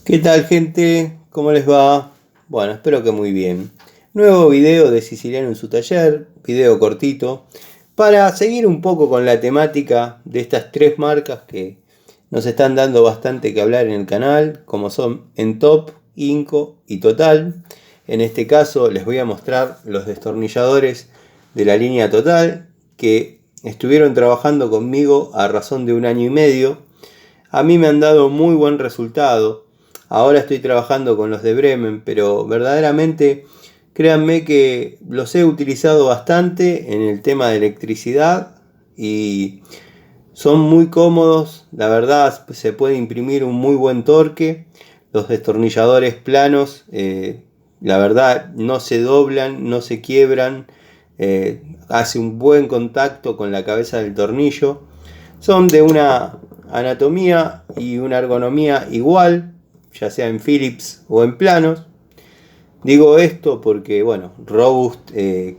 ¿Qué tal, gente? ¿Cómo les va? Bueno, espero que muy bien. Nuevo video de Siciliano en su taller, video cortito, para seguir un poco con la temática de estas tres marcas que nos están dando bastante que hablar en el canal, como son Entop, Inco y Total. En este caso les voy a mostrar los destornilladores de la línea Total que estuvieron trabajando conmigo a razón de 1 año y medio. A mí me han dado muy buen resultado. Ahora estoy trabajando con los de Bremen, pero verdaderamente créanme que los he utilizado bastante en el tema de electricidad y son muy cómodos. La verdad, se puede imprimir un muy buen torque. Los destornilladores planos, la verdad, no se doblan, no se quiebran. Hace un buen contacto con la cabeza del tornillo. Son de una anatomía y una ergonomía igual, ya sea en Phillips o en planos. Digo esto porque, bueno, Robust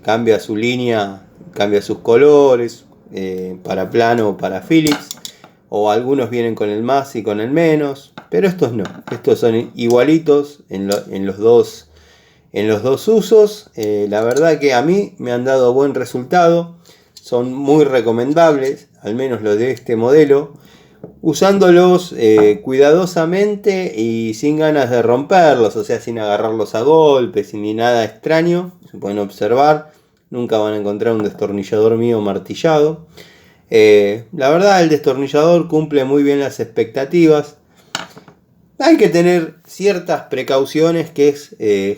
cambia su línea, cambia sus colores para plano o para Phillips, o algunos vienen con el más y con el menos, pero estos no, estos son igualitos en los dos usos. La verdad que a mí me han dado buen resultado, son muy recomendables, al menos los de este modelo, usándolos cuidadosamente y sin ganas de romperlos, o sea, sin agarrarlos a golpes ni nada extraño. Se pueden observar, nunca van a encontrar un destornillador mío martillado. La verdad, el destornillador cumple muy bien las expectativas. Hay que tener ciertas precauciones, que es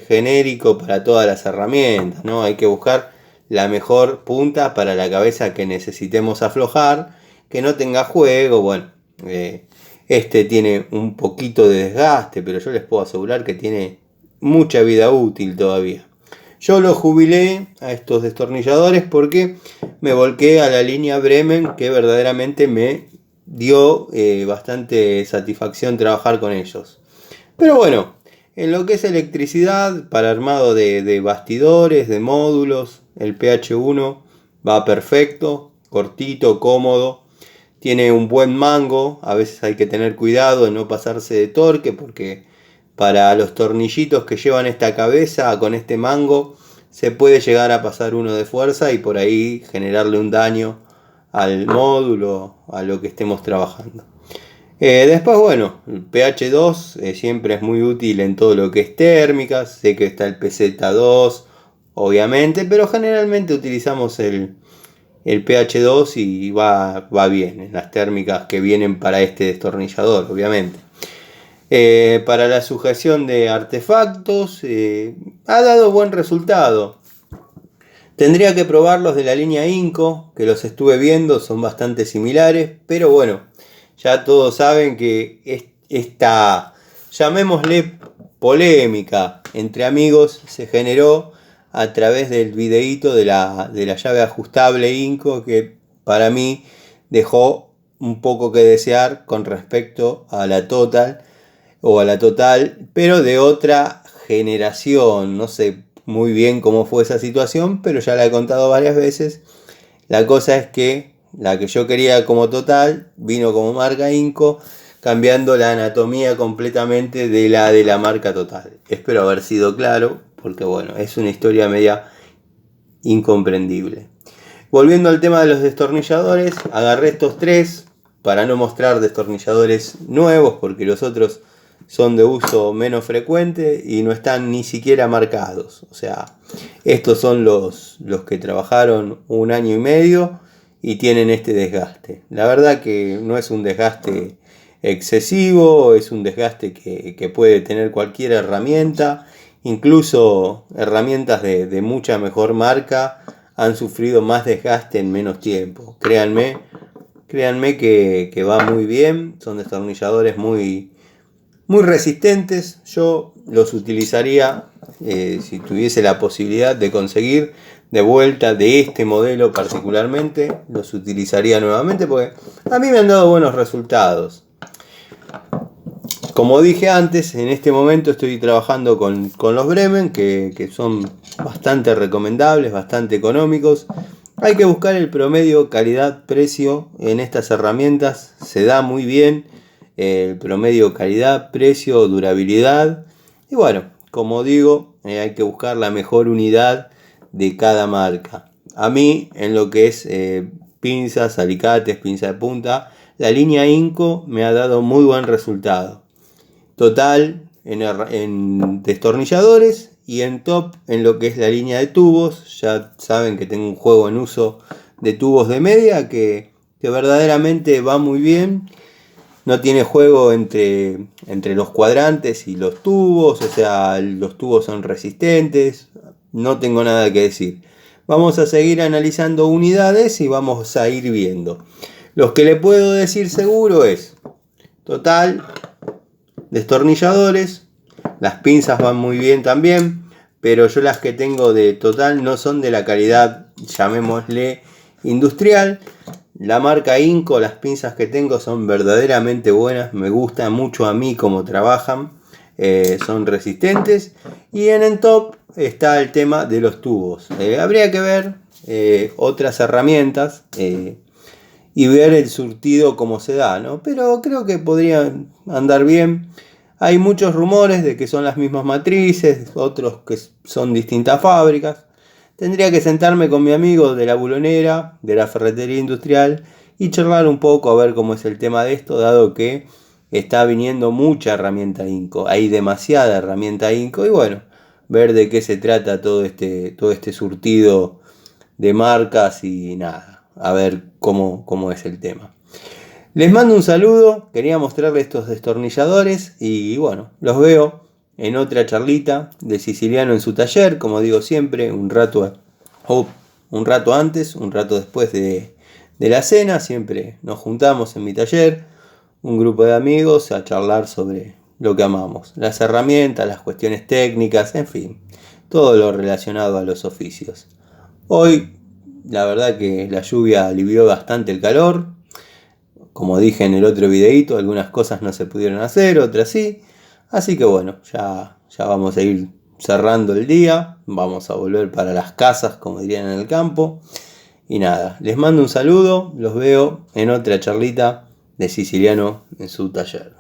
genérico para todas las herramientas, ¿no? Hay que buscar la mejor punta para la cabeza que necesitemos aflojar, que no tenga juego. Bueno, este tiene un poquito de desgaste, pero yo les puedo asegurar que tiene mucha vida útil todavía. Yo lo jubilé a estos destornilladores porque me volqué a la línea Bremen, que verdaderamente me dio bastante satisfacción trabajar con ellos. Pero bueno, en lo que es electricidad, para armado de bastidores, de módulos, el PH1 va perfecto, cortito, cómodo. Tiene un buen mango, a veces hay que tener cuidado de no pasarse de torque, porque para los tornillitos que llevan esta cabeza con este mango se puede llegar a pasar uno de fuerza y por ahí generarle un daño al módulo, a lo que estemos trabajando. Después, bueno, el PH2 siempre es muy útil en todo lo que es térmicas. Sé que está el PZ2, obviamente, pero generalmente utilizamos el PH2 y va bien en las térmicas que vienen para este destornillador, obviamente. Para la sujeción de artefactos ha dado buen resultado. Tendría que probarlos de la línea Inco, que los estuve viendo, son bastante similares, pero bueno, ya todos saben que esta, llamémosle, polémica entre amigos se generó a través del videíto de la llave ajustable Inco, que para mí dejó un poco que desear con respecto a la Total pero de otra generación. No sé muy bien cómo fue esa situación, pero ya la he contado varias veces. La cosa es que la que yo quería como Total vino como marca Inco, cambiando la anatomía completamente de la marca Total. Espero haber sido claro, porque bueno, es una historia media incomprendible. Volviendo al tema de los destornilladores, agarré estos tres para no mostrar destornilladores nuevos, porque los otros son de uso menos frecuente y no están ni siquiera marcados. O sea, estos son los que trabajaron 1 año y medio y tienen este desgaste. La verdad que no es un desgaste excesivo, es un desgaste que puede tener cualquier herramienta. Incluso herramientas de mucha mejor marca han sufrido más desgaste en menos tiempo. Créanme que va muy bien. Son destornilladores muy resistentes. Yo los utilizaría si tuviese la posibilidad de conseguir de vuelta de este modelo particularmente. Los utilizaría nuevamente porque a mí me han dado buenos resultados. Como dije antes, en este momento estoy trabajando con los Bremen, que son bastante recomendables, bastante económicos. Hay que buscar el promedio calidad-precio en estas herramientas, se da muy bien. el promedio calidad, precio, durabilidad. Y bueno, como digo, hay que buscar la mejor unidad de cada marca. A mí, en lo que es pinzas, alicates, pinza de punta, la línea Inco me ha dado muy buen resultado. Total en destornilladores y en top en lo que es la línea de tubos. Ya saben que tengo un juego en uso de tubos de media que verdaderamente va muy bien. No tiene juego entre los cuadrantes y los tubos, o sea, los tubos son resistentes. No tengo nada que decir. Vamos a seguir analizando unidades y vamos a ir viendo. Lo que le puedo decir seguro es, total, destornilladores, las pinzas van muy bien también, pero yo las que tengo de total no son de la calidad, llamémosle, industrial. La marca Inco, las pinzas que tengo son verdaderamente buenas, me gusta mucho a mí cómo trabajan, son resistentes. Y en el top está el tema de los tubos. Habría que ver otras herramientas y ver el surtido cómo se da, ¿no? Pero creo que podrían andar bien. Hay muchos rumores de que son las mismas matrices, otros que son distintas fábricas. Tendría que sentarme con mi amigo de la bulonera, de la ferretería industrial, y charlar un poco a ver cómo es el tema de esto, dado que está viniendo mucha herramienta Inco. Hay demasiada herramienta Inco y bueno, ver de qué se trata todo este surtido de marcas y nada, a ver cómo es el tema. Les mando un saludo, quería mostrarles estos destornilladores y bueno, los veo en otra charlita de Siciliano en su taller, como digo siempre, un rato antes, un rato después de la cena, siempre nos juntamos en mi taller, un grupo de amigos a charlar sobre lo que amamos, las herramientas, las cuestiones técnicas, en fin, todo lo relacionado a los oficios. Hoy, la verdad que la lluvia alivió bastante el calor. Como dije en el otro videito, algunas cosas no se pudieron hacer, otras sí. Así que bueno, ya vamos a ir cerrando el día. Vamos a volver para las casas, como dirían en el campo. Y nada, les mando un saludo. Los veo en otra charlita de Siciliano en su taller.